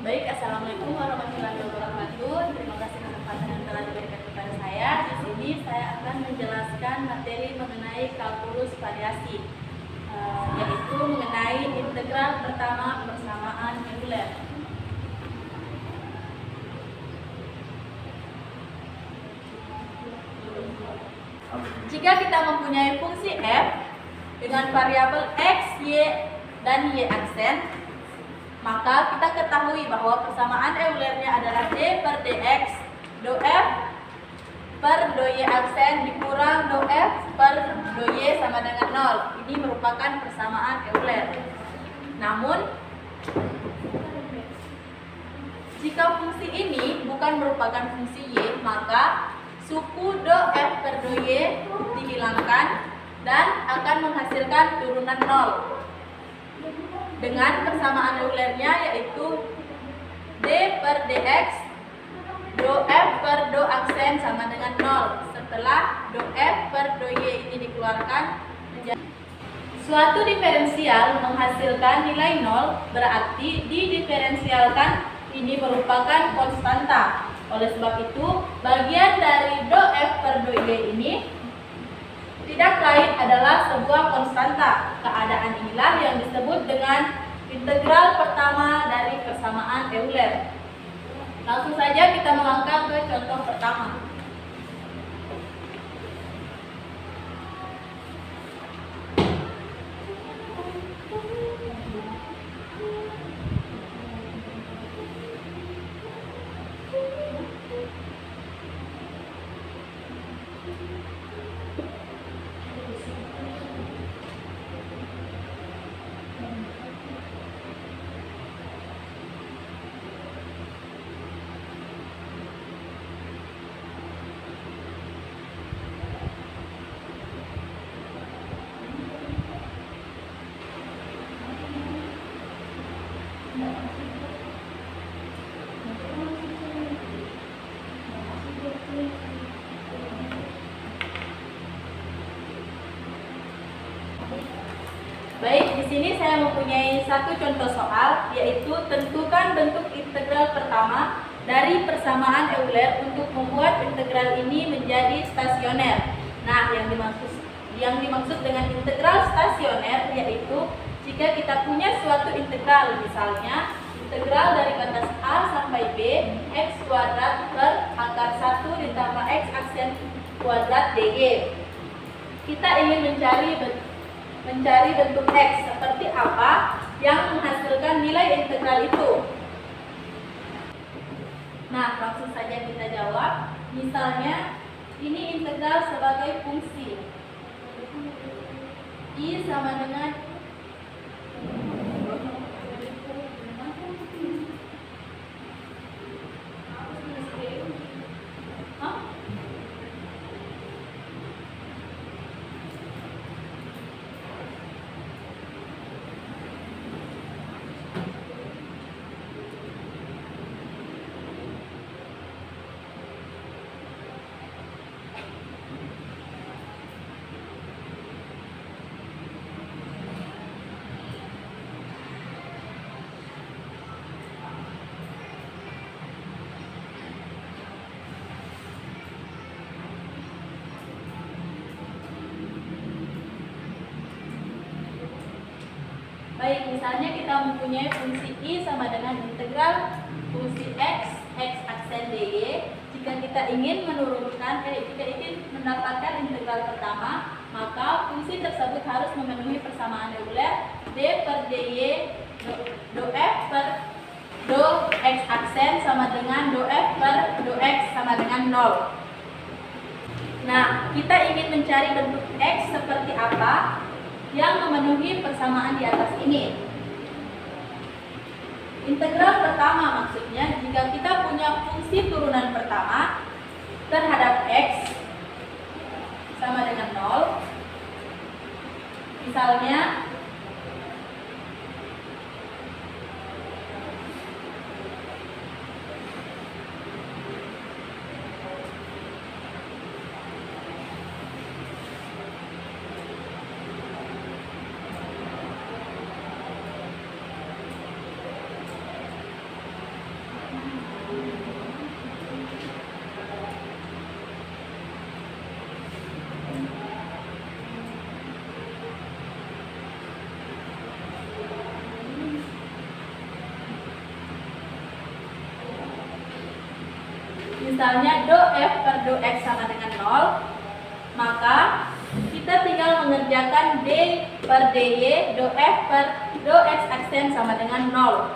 Baik, Assalamualaikum warahmatullahi wabarakatuh. Terima kasih kesempatan yang telah diberikan kepada saya. Di sini saya akan menjelaskan materi mengenai kalkulus variasi, yaitu mengenai integral pertama persamaan Euler. Jika kita mempunyai fungsi f dengan variabel x, y, dan y aksen, maka kita ketahui bahwa persamaan Eulernya adalah d per dx do f per do y aksen dikurang do f per do y sama dengan 0. Ini merupakan persamaan Euler. Namun, jika fungsi ini bukan merupakan fungsi y, maka suku do f per do y dihilangkan dan akan menghasilkan turunan 0 dengan persamaan Eulernya, yaitu d per dx do f per do aksen sama dengan 0. Setelah do f per do y ini dikeluarkan, suatu diferensial menghasilkan nilai 0, berarti didiferensialkan ini merupakan konstanta. Oleh sebab itu, bagian dari do f per do y ini tidak lain adalah sebuah konstanta. Keadaan inilah yang disebut dengan integral pertama dari persamaan Euler. Langsung saja kita melangkah ke contoh pertama. Baik, di sini saya mempunyai satu contoh soal, yaitu tentukan bentuk integral pertama dari persamaan Euler untuk membuat integral ini menjadi stasioner. Nah, yang dimaksud dengan integral stasioner yaitu jika kita punya suatu integral, misalnya integral dari batas A sampai B x kuadrat per akar 1 ditambah x aksen kuadrat dy. Kita ingin mencari bentuk x seperti apa yang menghasilkan nilai integral itu. Nah, langsung saja kita jawab. Misalnya, ini integral sebagai fungsi I sama dengan baik, misalnya kita mempunyai fungsi I sama dengan integral fungsi x aksen dy. Jika kita ingin mendapatkan integral pertama, maka fungsi tersebut harus memenuhi persamaan Euler d per dy do f per do x aksen sama dengan do f per do x sama dengan 0. Nah, kita ingin mencari bentuk x seperti apa yang memenuhi persamaan di atas ini. Integral pertama maksudnya jika kita punya fungsi turunan pertama terhadap x sama dengan 0. Misalnya misalnya do F per do X sama dengan 0, maka kita tinggal mengerjakan D per DY do F per do X aksen sama dengan 0.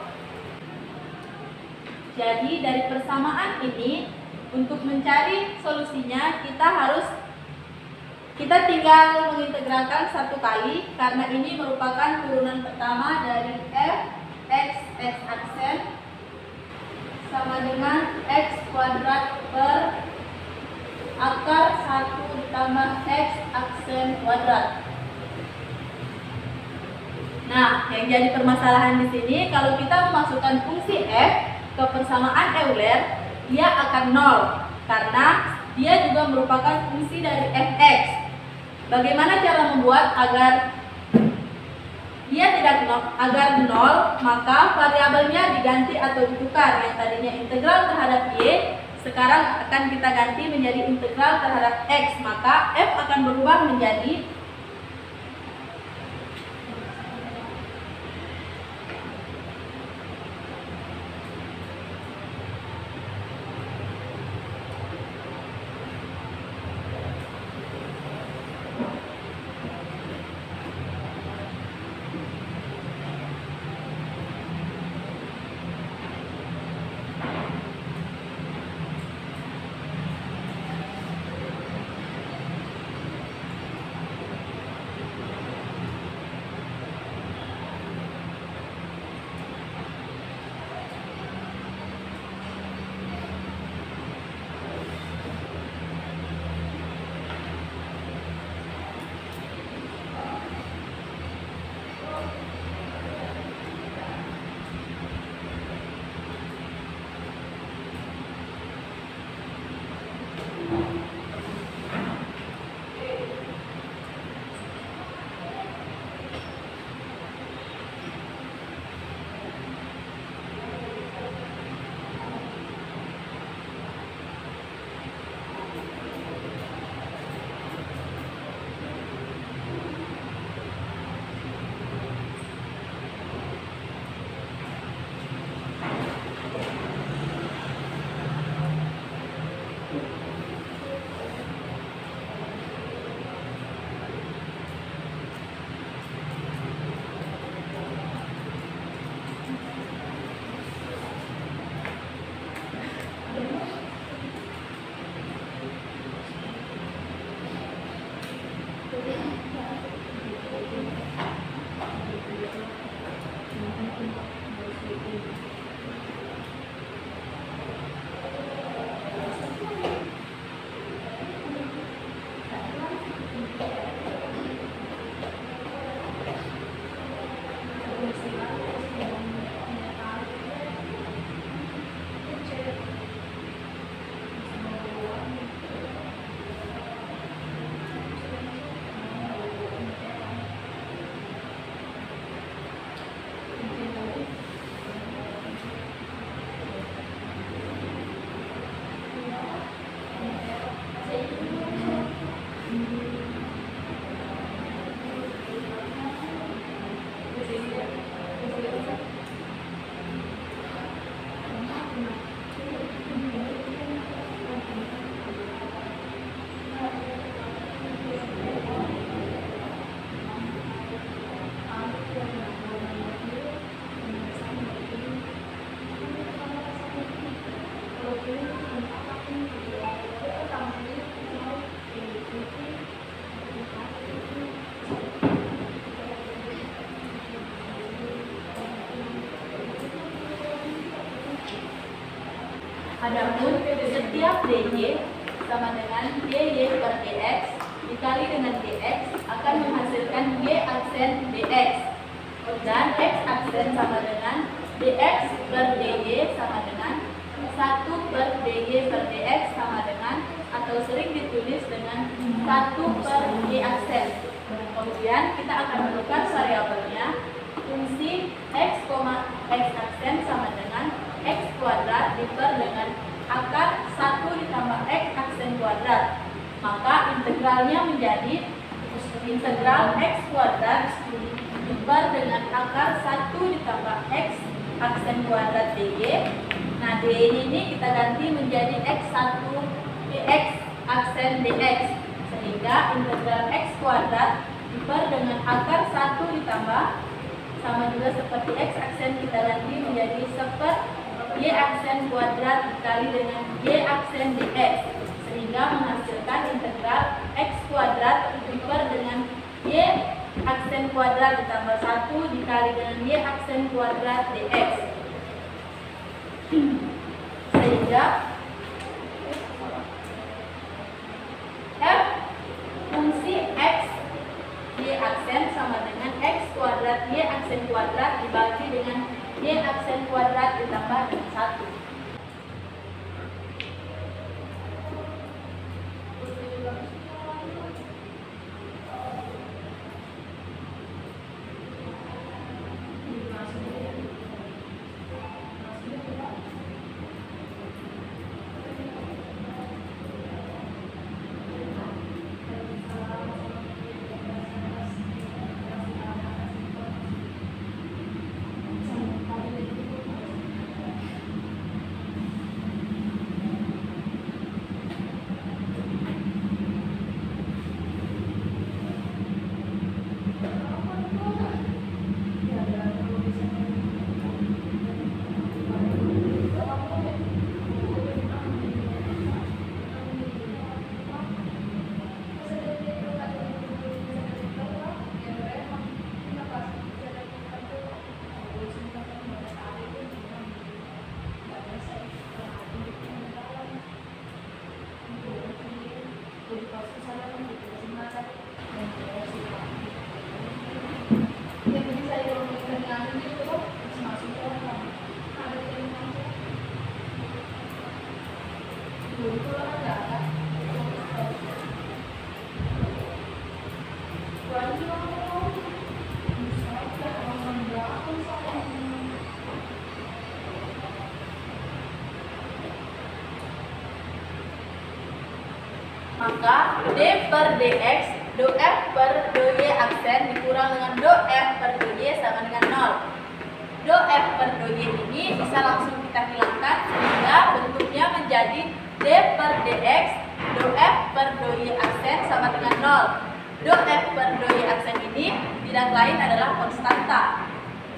Jadi dari persamaan ini, untuk mencari solusinya kita tinggal mengintegralkan satu kali, karena ini merupakan turunan pertama dari F X X aksen sama dengan X kuadrat per akar 1 ditambah X aksen kuadrat. Nah, yang jadi permasalahan di sini, kalau kita memasukkan fungsi F ke persamaan Euler, dia akan 0 karena dia juga merupakan fungsi dari Fx. Bagaimana cara membuat agar dia tidak 0, maka variabelnya diganti atau ditukar. Yang tadinya integral terhadap Y, sekarang akan kita ganti menjadi integral terhadap X. Maka F akan berubah menjadi Adapun setiap DJ sama dengan DY per DX dikali dengan DX akan menghasilkan Y aksen DX, dan X aksen sama dengan DX per DY sama dengan 1 per DY per DX sama dengan, atau sering ditulis dengan 1 per Y aksen. Kemudian kita akan menukar variabelnya, fungsi X, X aksen sama dengan X kuadrat diper dengan akar 1 ditambah X aksen kuadrat. Maka integralnya menjadi integral X kuadrat diper dengan akar 1 ditambah X aksen kuadrat DY. Nah, Nah, D-nya ini kita ganti menjadi X1 dx aksen dx. Sehingga integral X kuadrat diper dengan akar 1 ditambah sama juga seperti X aksen kita ganti menjadi seper Y aksen kuadrat dikali dengan Y aksen dx. Sehingga menghasilkan integral X kuadrat diper dengan Y aksen kuadrat ditambah 1 dikali dengan Y aksen kuadrat dx. Sehingga f fungsi x y aksen sama dengan x kuadrat y aksen kuadrat dibagi dengan y aksen kuadrat ditambah dengan 1. Maka d per dx do f per do y aksen dikurang dengan do f per do y sama dengan 0. Do f per do y ini bisa langsung kita hilangkan sehingga bentuknya menjadi d per dx do f per do y aksen sama dengan 0. Do f per do y aksen ini tidak lain adalah konstanta.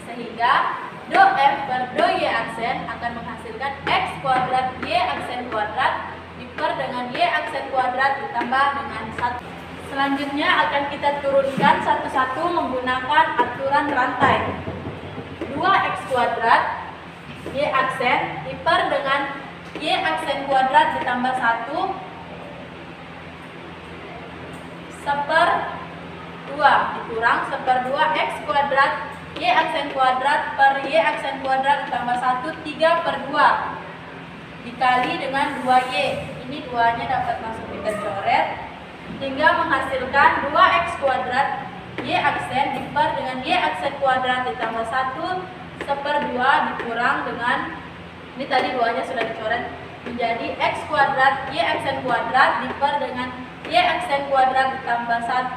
Sehingga do f per do y aksen akan menghasilkan x kuadrat y aksen kuadrat diper dengan y aksen kuadrat ditambah dengan 1. Selanjutnya akan kita turunkan satu-satu menggunakan aturan rantai. 2x kuadrat y aksen diper dengan y aksen kuadrat ditambah 1 seper 2 dikurang seper 2 x kuadrat y aksen kuadrat per y aksen kuadrat ditambah 1 3 per 2 dikali dengan 2y. Ini 2-nya dapat langsung kita coret hingga menghasilkan 2x kuadrat y aksen diper dengan y aksen kuadrat ditambah 1 seper 2 dikurang dengan, ini tadi 2-nya sudah dicoret, menjadi x kuadrat y aksen kuadrat diper dengan y aksen kuadrat ditambah 1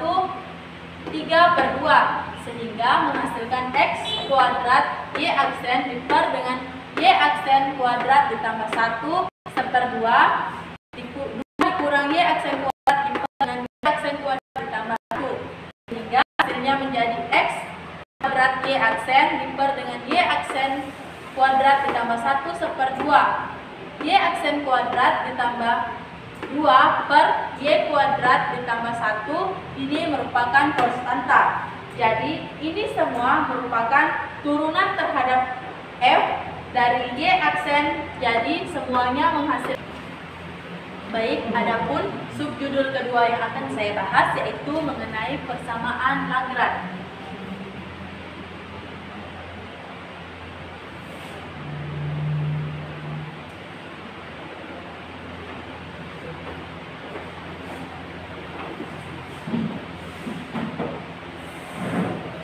3 per 2 sehingga menghasilkan x kuadrat y aksen diper dengan y aksen kuadrat ditambah 1 seper 2 dikurang y aksen kuadrat diper dengan y aksen kuadrat ditambah 1 sehingga hasilnya menjadi x kuadrat y aksen diper dengan y aksen kuadrat ditambah 1 seper 2 y aksen kuadrat ditambah 2 per y kuadrat ditambah 1 ini merupakan konstanta. Jadi ini semua merupakan turunan terhadap f dari y aksen, jadi semuanya menghasilkan. Baik, adapun subjudul kedua yang akan saya bahas yaitu mengenai persamaan Lagrange.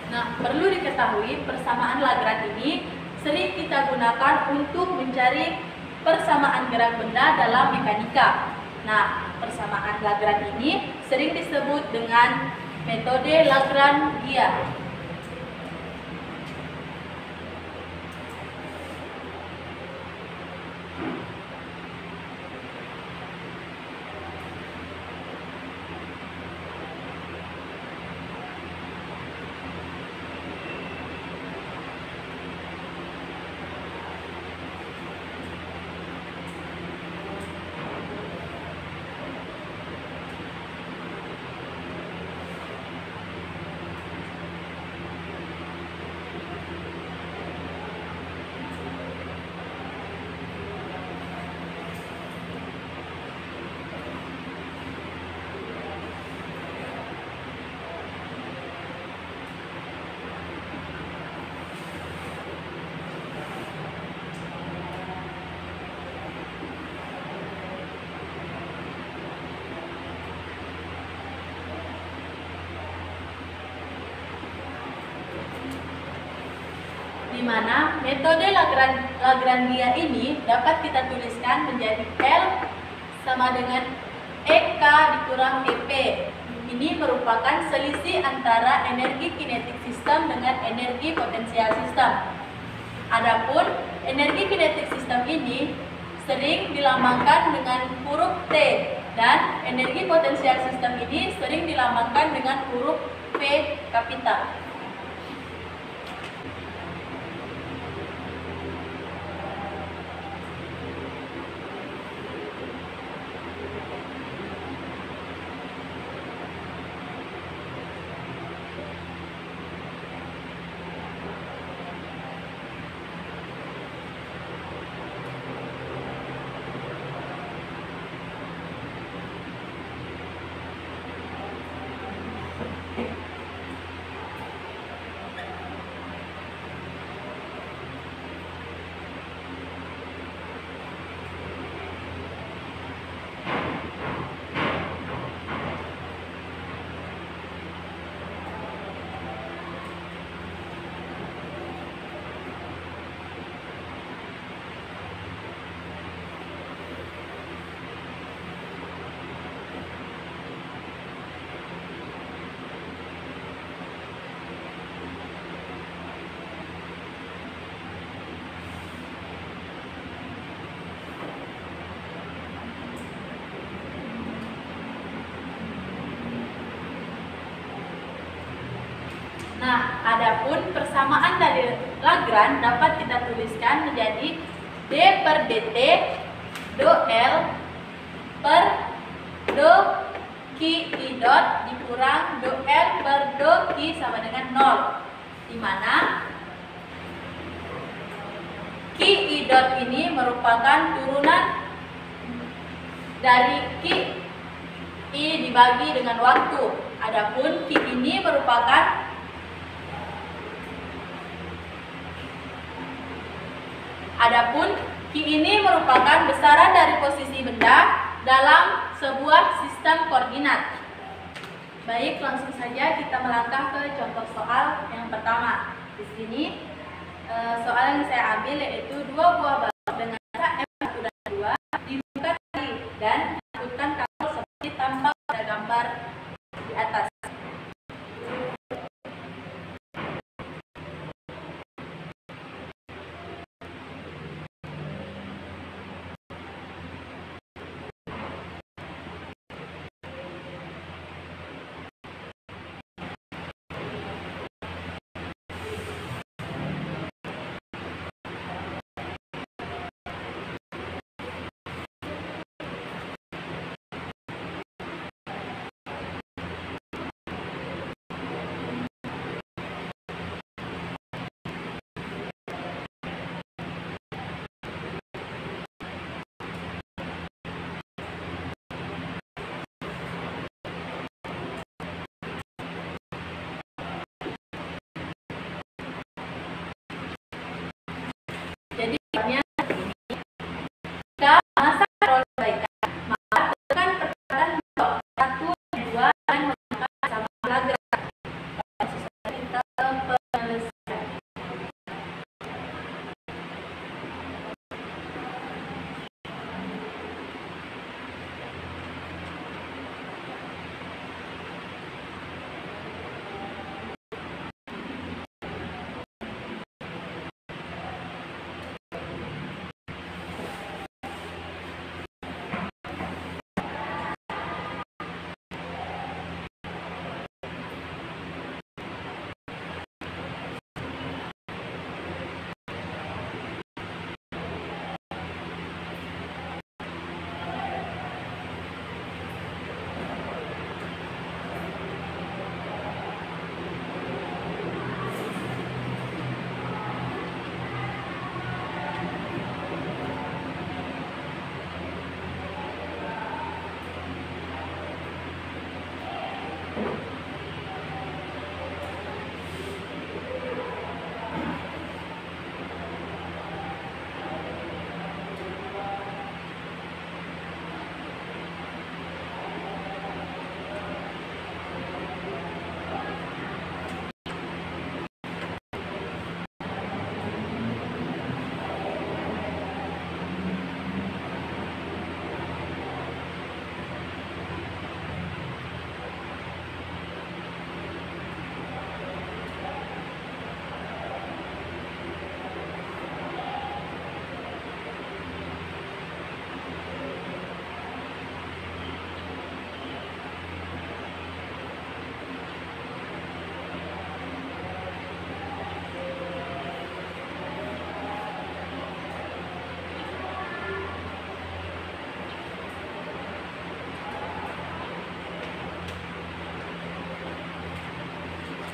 Nah, perlu diketahui persamaan Lagrange ini sering kita gunakan untuk mencari persamaan gerak benda dalam mekanika. Nah, persamaan Lagrange ini sering disebut dengan metode Lagrangian. di mana metode Lagrangia ini dapat kita tuliskan menjadi L sama dengan EK dikurang EP. Ini merupakan selisih antara energi kinetik sistem dengan energi potensial sistem. Adapun energi kinetik sistem ini sering dilambangkan dengan huruf T dan energi potensial sistem ini sering dilambangkan dengan huruf P kapital. Nah, adapun persamaan dari Lagrange dapat kita tuliskan menjadi D per dt do L per do Q I dot dikurang do L per do Q sama dengan 0, di mana Q I dot ini merupakan turunan dari Q I dibagi dengan waktu. Adapun Q ini merupakan Q ini merupakan besaran dari posisi benda dalam sebuah sistem koordinat. Baik, langsung saja kita melangkah ke contoh soal yang pertama. Di sini soal yang saya ambil yaitu 2 buah balok dengan massa M1 dan 2 dibuka dan dilakukan kabel seperti tampak pada gambar di atas.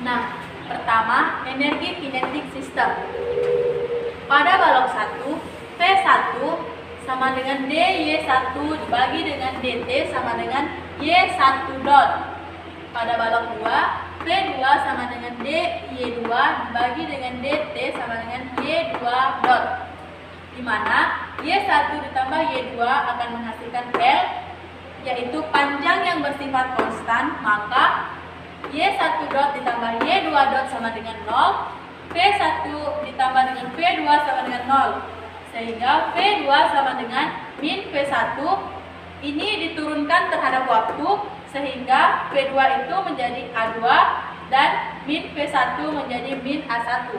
Nah, pertama, energi kinetik sistem. Pada balok 1, P1 sama dengan DY1 dibagi dengan DT sama dengan Y1 dot. Pada balok 2, P2 sama dengan DY2 dibagi dengan DT sama dengan Y2 dot. Di mana Y1 ditambah Y2 akan menghasilkan L, yaitu panjang yang bersifat konstan, maka Y1 dot ditambah Y2 dot sama dengan 0, P1 ditambah dengan P2 sama dengan 0. Sehingga P2 sama dengan min P1, ini diturunkan terhadap waktu, sehingga P2 itu menjadi A2 dan min P1 menjadi min A1.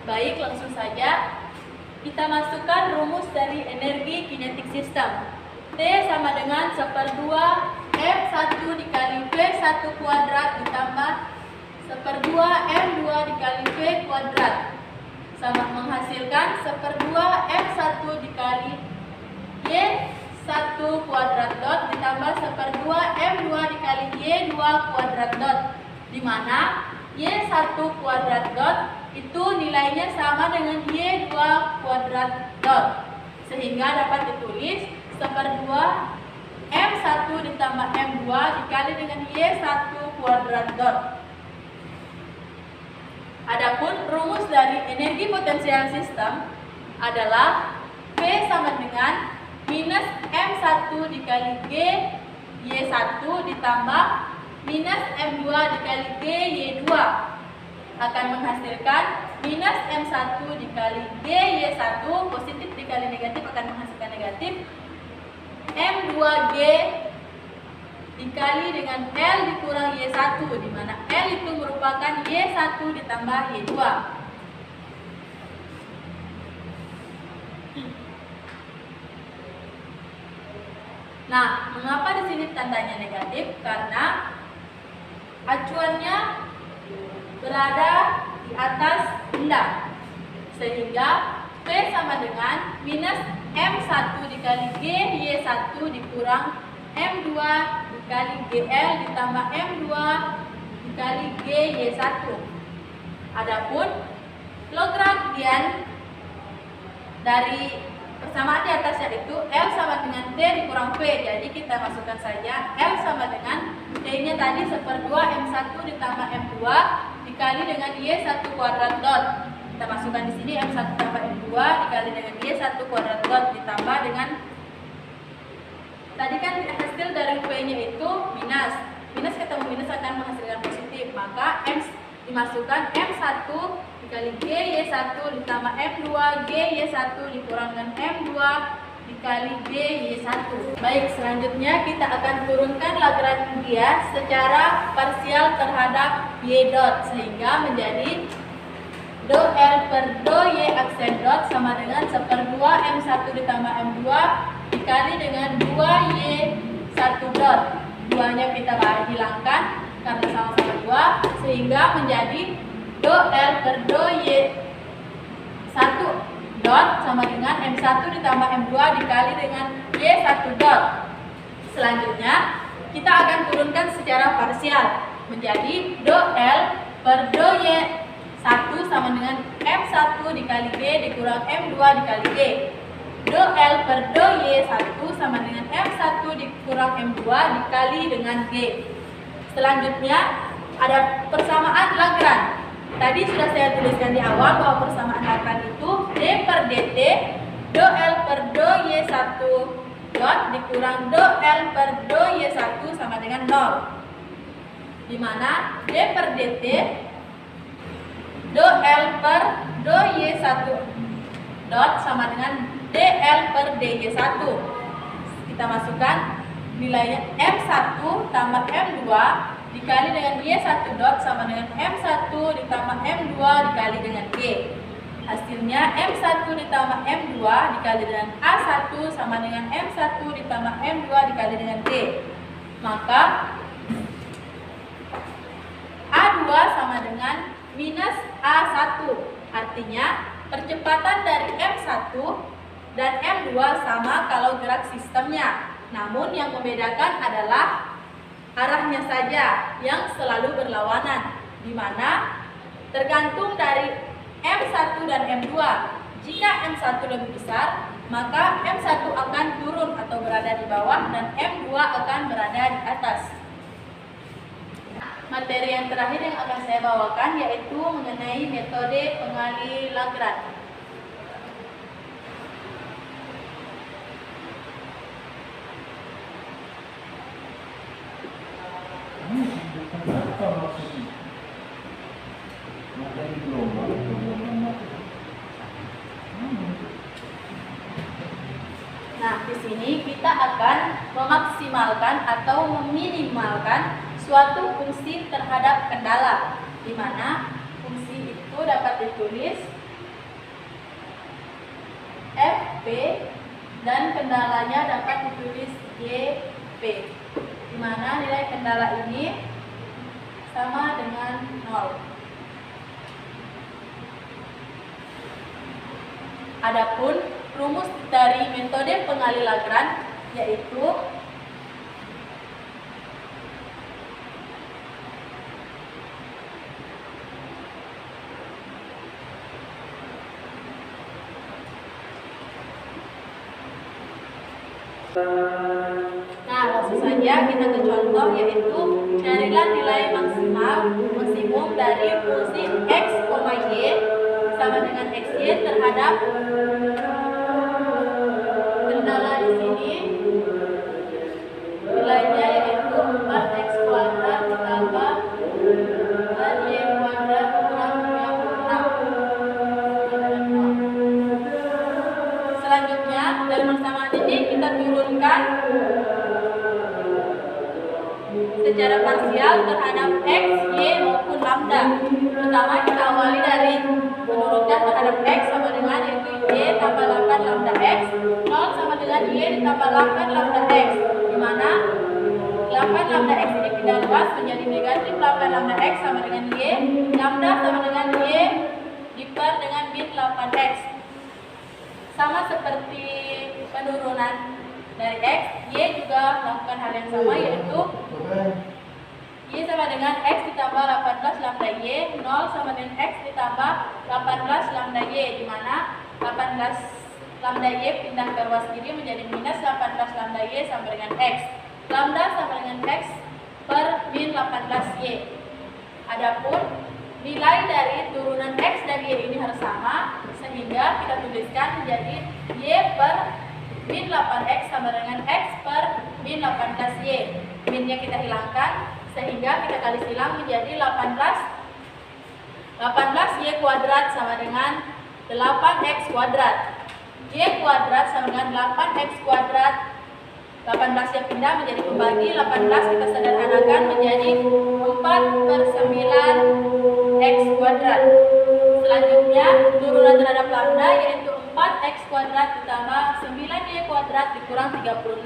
Baik, langsung saja kita masukkan rumus dari energi kinetik sistem. T sama dengan 1/2 F1 dikali V1 kuadrat ditambah 1/2 M2 dikali V kuadrat sama menghasilkan 1/2 F1 dikali Y1 kuadrat dot ditambah 1/2 M2 dikali Y2 kuadrat dot. di mana Y1 kuadrat dot itu nilainya sama dengan Y2 kuadrat dot, sehingga dapat ditulis 1/2 M1 ditambah M2 dikali dengan Y1 kuadrat dot. Adapun rumus dari energi potensial sistem adalah P sama dengan minus M1 dikali G Y1 ditambah minus M2 dikali G Y2 akan menghasilkan minus M1 dikali G Y1, positif dikali negatif akan menghasilkan negatif, M2G dikali dengan L dikurang Y1, di mana L itu merupakan Y1 ditambah Y2. Nah, mengapa di sini tandanya negatif? Karena acuannya berada di atas benda, sehingga P sama dengan minus M1 dikali G Y1 dikurang M2 dikali GL ditambah M2 dikali G Y1. Adapun Lagrangian dari persamaan di atasnya itu L sama dengan T dikurang P. Jadi kita masukkan saja L sama dengan T-nya tadi 1/2 M1 ditambah M2 dikali dengan Y1 kuadrat dot. Kita masukkan di sini M1 tambah M2 dikali dengan Y1 kuadrat dot ditambah dengan tadi kan hasil dari P-nya itu minus. Minus ketemu minus akan menghasilkan positif. Maka M dimasukkan M1 dikali G Y1 ditambah M2 G Y1 dikurang dengan M2 dikali G Y1. Baik, selanjutnya kita akan turunkan Lagrangia secara parsial terhadap Y dot, sehingga menjadi do L per do Y aksen dot sama dengan 1/2 M1 ditambah M2 dikali dengan 2Y1 dot. Duanya kita hilangkan karena sama-sama 2, sehingga menjadi do L per do Y1 dot sama dengan M1 ditambah M2 dikali dengan Y1 dot. Selanjutnya kita akan turunkan secara parsial menjadi do L per do Y1 sama dengan M1 dikali G dikurang M2 dikali G. Do L per do Y1 sama dengan M1 dikurang M2 dikali dengan G. Selanjutnya ada persamaan Lagrange. Tadi sudah saya tuliskan di awal bahwa persamaan Lagrange itu D per dt do L per do Y1 dot dikurang do L per do Y1 sama dengan 0. Di mana D per dt do L per do Y1 dot sama dengan dl per dy1. Kita masukkan nilainya M1 tambah M2 dikali dengan Y1 dot sama dengan M1 ditambah M2 dikali dengan G. Hasilnya M1 ditambah M2 dikali dengan A1 sama dengan M1 ditambah M2 dikali dengan G. Maka A2 sama dengan minus A1. Artinya percepatan dari M1 dan M2 sama kalau gerak sistemnya. Namun yang membedakan adalah arahnya saja yang selalu berlawanan, di mana tergantung dari M1 dan M2. Jika M1 lebih besar, maka M1 akan turun atau berada di bawah dan M2 akan berada di atas. Materi yang terakhir yang akan saya bawakan yaitu mengenai metode pengali Lagrange. Nah, di sini kita akan memaksimalkan atau meminimalkan suatu fungsi terhadap kendala, di mana fungsi itu dapat ditulis Fp dan kendalanya dapat ditulis Gp, di mana nilai kendala ini sama dengan 0. Adapun rumus dari metode pengali Lagrange yaitu Nah, langsung saja kita ke contoh, yaitu carilah nilai maksimum dari fungsi x, y sama dengan xy terhadap kendala di sini. Nilainya yaitu 4x kuadrat ditambah 4y kuadrat kurang 36. Selanjutnya dari persamaan ini kita turunkan secara parsial terhadap x, y maupun lambda. Pertama kita awali dari menurunkan terhadap x sama dengan yaitu y tambah 8 lambda x, 0 sama dengan y ditambah 8 lambda x, di mana 8 lambda x ini pindah luas menjadi negatif 8 lambda x sama dengan y, lambda sama dengan y diper dengan min 8x. Sama seperti penurunan dari x, y juga melakukan hal yang sama, yaitu y sama dengan x ditambah 18 lambda y, 0 sama dengan x ditambah 18 lambda y, di mana 18 lambda y pindah ke ruas kiri menjadi minus 18 lambda y sama dengan x. Lambda sama dengan x per min 18y. Adapun nilai dari turunan x dan y ini harus sama, sehingga kita tuliskan menjadi y per min 8x sama dengan x per min 18y. Minnya kita hilangkan, sehingga kita kali silang menjadi 18y kuadrat sama dengan 8x kuadrat. Y kuadrat sama dengan 8x kuadrat. 18 yang pindah menjadi pembagi, 18 kita sederhanakan menjadi 4 per 9x kuadrat. Selanjutnya turunan terhadap lambda yaitu 4x kuadrat ditambah 9y kuadrat dikurang 36.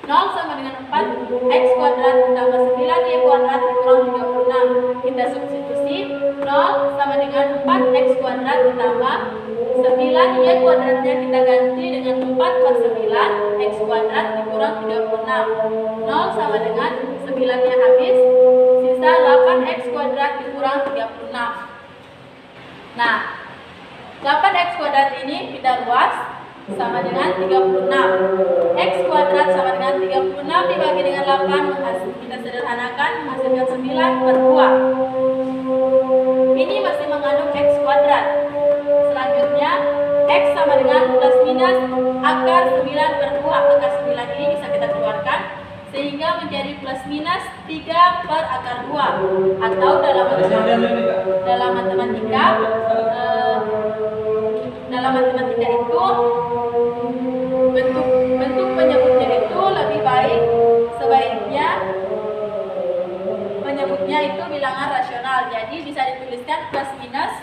0 sama dengan 4x kuadrat ditambah 9y kuadrat dikurang 36. Kita substitusi, 0 sama dengan 4x kuadrat ditambah 9y kuadratnya kita ganti dengan 4 per 9 x kuadrat dikurang 36. 0 sama dengan 9 nya habis, sisa 8x kuadrat dikurang 36. Nah, 8x kuadrat ini pindah luas sama dengan 36. X kuadrat sama dengan 36 dibagi dengan 8, kita sederhanakan menghasilkan 9 per 2. Ini masih mengandung x kuadrat. Selanjutnya x sama dengan plus minus akar 9 per 2. Akar 9 ini bisa kita keluarkan sehingga menjadi plus minus 3 per akar 2. Atau dalam matematika itu bentuk penyebutnya itu lebih baik, sebaiknya menyebutnya itu bilangan rasional. Jadi bisa dituliskan plus minus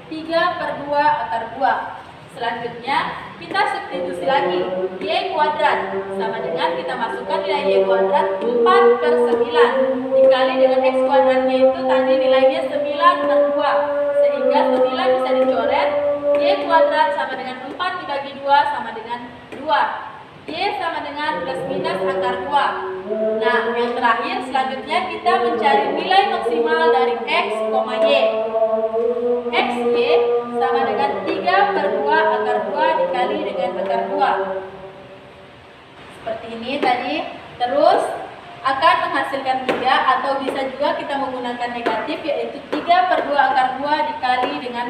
3 per 2 akar 2. Selanjutnya kita substitusi lagi, y kuadrat sama dengan kita masukkan nilai y kuadrat 4 per 9 dikali dengan x kuadratnya itu tadi nilainya 9 per 2, sehingga 9 bisa dicoret. Y kuadrat sama dengan 4 dibagi 2 sama dengan 2. Y sama dengan plus minus akar 2. Nah, yang terakhir selanjutnya kita mencari nilai maksimal dari x, y. X, y sama dengan 3 per 2 akar 2 dikali dengan akar 2. Seperti ini tadi. Terus akan menghasilkan 3, atau bisa juga kita menggunakan negatif, yaitu 3 per 2 akar 2 dikali dengan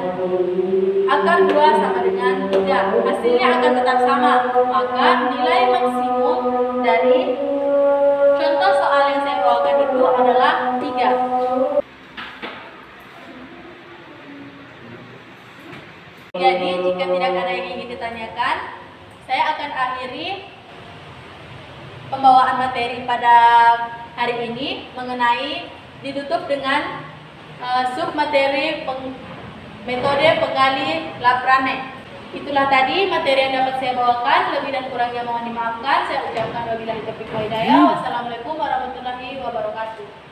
akar 2 sama dengan 3. Hasilnya akan tetap sama. Maka nilai maksimum dari contoh soal yang saya bawakan itu adalah 3. Jadi jika tidak ada yang ingin ditanyakan, saya akan akhiri pembawaan materi pada hari ini mengenai ditutup dengan submateri metode penggali Laprane. Itulah tadi materi yang dapat saya bawakan. Lebih dan kurangnya mohon dimaafkan. Saya ucapkan wabillahi taufiq wal hidayah. Wassalamualaikum warahmatullahi wabarakatuh.